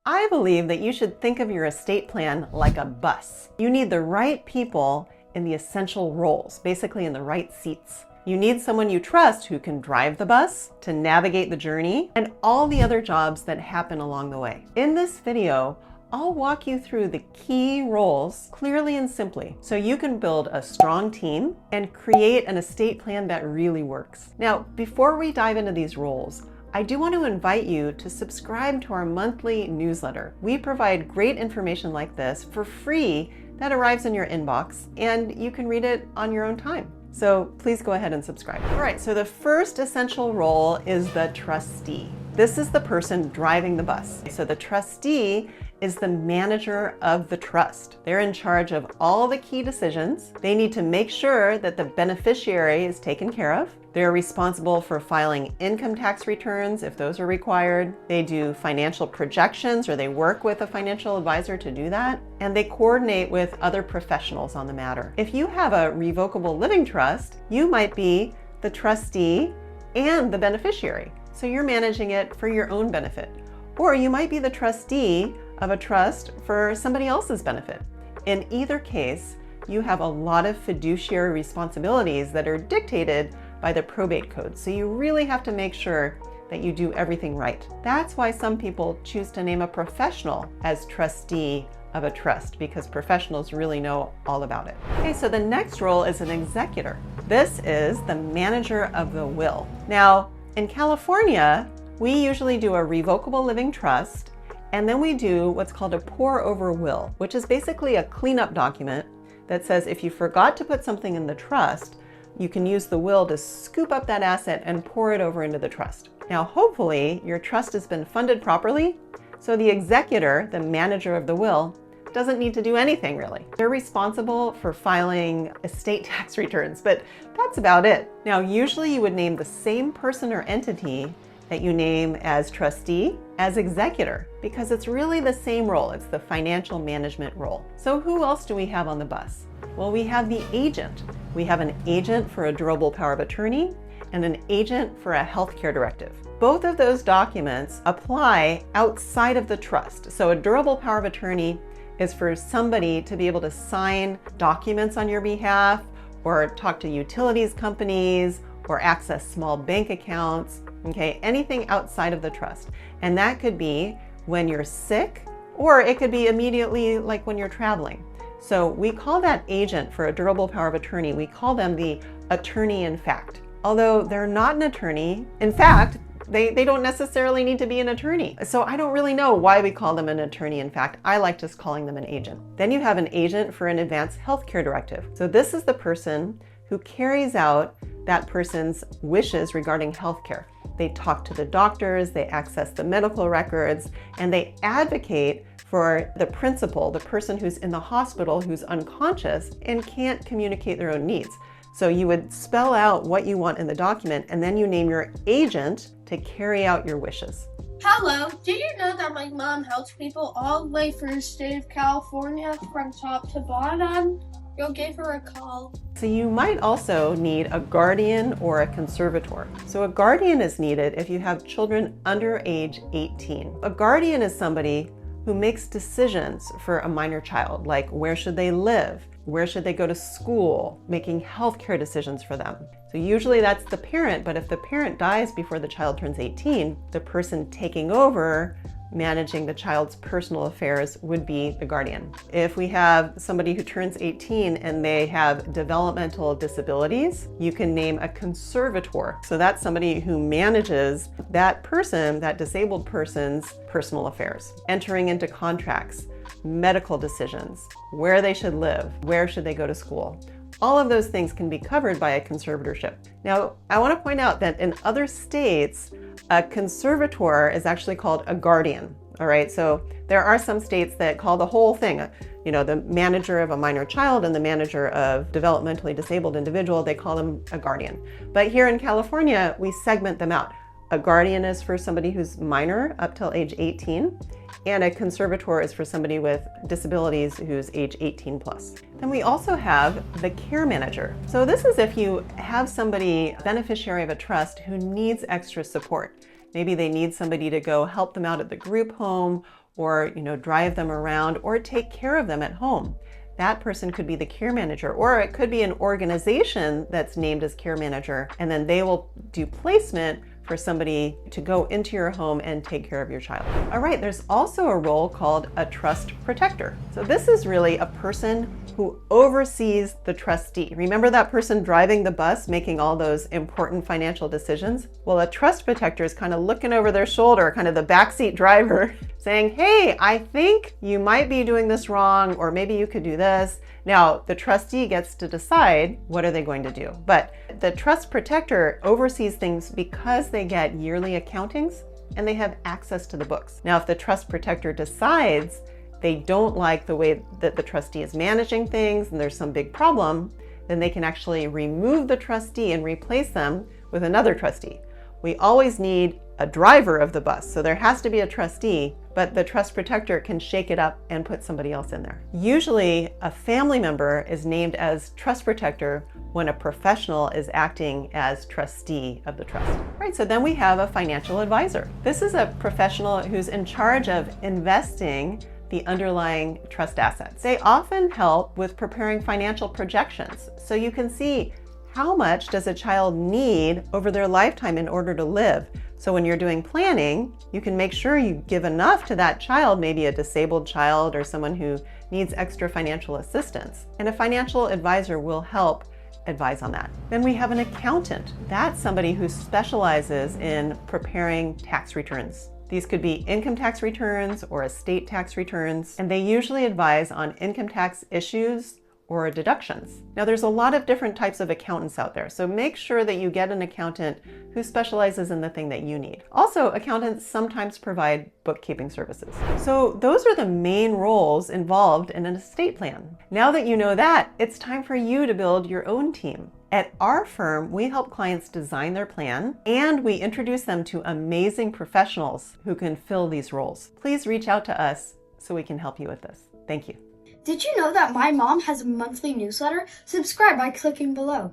I believe that you should think of your estate plan like a bus. You need the right people in the essential roles, basically in the right seats. You need someone you trust who can drive the bus, to navigate the journey, and all the other jobs that happen along the way. In this video, I'll walk you through the key roles clearly and simply so you can build a strong team and create an estate plan that really works. Now, before we dive into these roles, I do want to invite you to subscribe to our monthly newsletter. We provide great information like this for free that arrives in your inbox, and you can read it on your own time. So please go ahead and subscribe. All right, so the first essential role is the trustee. This is the person driving the bus. So the trustee is the manager of the trust. They're in charge of all the key decisions. They need to make sure that the beneficiary is taken care of. They're responsible for filing income tax returns if those are required. They do financial projections, or they work with a financial advisor to do that. And they coordinate with other professionals on the matter. If you have a revocable living trust, you might be the trustee and the beneficiary. So you're managing it for your own benefit. Or you might be the trustee of a trust for somebody else's benefit. In either case, you have a lot of fiduciary responsibilities that are dictated by the probate code. So you really have to make sure that you do everything right. That's why some people choose to name a professional as trustee of a trust, because professionals really know all about it. Okay, so the next role is an executor. This is the manager of the will. Now, in California, we usually do a revocable living trust, and then we do what's called a pour-over will, which is basically a cleanup document that says if you forgot to put something in the trust, you can use the will to scoop up that asset and pour it over into the trust. Now, hopefully, your trust has been funded properly, so the executor, the manager of the will, doesn't need to do anything really. They're responsible for filing estate tax returns, but that's about it. Now, usually you would name the same person or entity that you name as trustee as executor, because it's really the same role. It's the financial management role. So who else do we have on the bus? Well, we have the agent. We have an agent for a durable power of attorney and an agent for a healthcare directive. Both of those documents apply outside of the trust. So a durable power of attorney is for somebody to be able to sign documents on your behalf, or talk to utilities companies, or access small bank accounts, okay? Anything outside of the trust. And that could be when you're sick, or it could be immediately like when you're traveling. So we call that agent for a durable power of attorney, we call them the attorney in fact. Although they're not an attorney, in fact, they don't necessarily need to be an attorney. So I don't really know why we call them an attorney in fact. I like just calling them an agent. Then you have an agent for an advanced healthcare directive. So this is the person who carries out that person's wishes regarding healthcare. They talk to the doctors, they access the medical records, and they advocate for the principal, the person who's in the hospital who's unconscious and can't communicate their own needs. So you would spell out what you want in the document, and then you name your agent to carry out your wishes. Hello, did you know that my mom helps people all the way from the state of California from top to bottom? You'll give her a call. So you might also need a guardian or a conservator. So a guardian is needed if you have children under age 18. A guardian is somebody who makes decisions for a minor child, like where should they live, where should they go to school, making healthcare decisions for them. So usually that's the parent, but if the parent dies before the child turns 18, the person taking over managing the child's personal affairs would be the guardian. If we have somebody who turns 18 and they have developmental disabilities, you can name a conservator. So that's somebody who manages that person, that disabled person's personal affairs, entering into contracts, medical decisions, where they should live, where should they go to school. All of those things can be covered by a conservatorship. Now, I want to point out that in other states, a conservator is actually called a guardian. All right, so there are some states that call the whole thing, the manager of a minor child and the manager of developmentally disabled individual, they call them a guardian. But here in California, we segment them out. A guardian is for somebody who's minor up till age 18, and a conservator is for somebody with disabilities who's age 18 plus. Then we also have the care manager. So this is if you have somebody, beneficiary of a trust, who needs extra support. Maybe they need somebody to go help them out at the group home, or drive them around or take care of them at home. That person could be the care manager, or it could be an organization that's named as care manager, and then they will do placement for somebody to go into your home and take care of your child. All right, there's also a role called a trust protector. So this is really a person who oversees the trustee. Remember that person driving the bus, making all those important financial decisions? Well, a trust protector is kind of looking over their shoulder, kind of the backseat driver, saying, hey, I think you might be doing this wrong, or maybe you could do this. Now, the trustee gets to decide what are they going to do. But the trust protector oversees things because they get yearly accountings and they have access to the books. Now, if the trust protector decides they don't like the way that the trustee is managing things and there's some big problem, then they can actually remove the trustee and replace them with another trustee. We always need a driver of the bus, so there has to be a trustee, but the trust protector can shake it up and put somebody else in there. Usually a family member is named as trust protector when a professional is acting as trustee of the trust. Right, so then we have a financial advisor. This is a professional who's in charge of investing the underlying trust assets. They often help with preparing financial projections, so you can see how much does a child need over their lifetime in order to live. So when you're doing planning, you can make sure you give enough to that child, maybe a disabled child or someone who needs extra financial assistance. And a financial advisor will help advise on that. Then we have an accountant. That's somebody who specializes in preparing tax returns. These could be income tax returns or estate tax returns, and they usually advise on income tax issues or deductions. Now, there's a lot of different types of accountants out there, so make sure that you get an accountant who specializes in the thing that you need. Also, accountants sometimes provide bookkeeping services. So those are the main roles involved in an estate plan. Now that you know that, it's time for you to build your own team. At our firm, we help clients design their plan, and we introduce them to amazing professionals who can fill these roles. Please reach out to us so we can help you with this. Thank you. Did you know that my mom has a monthly newsletter? Subscribe by clicking below.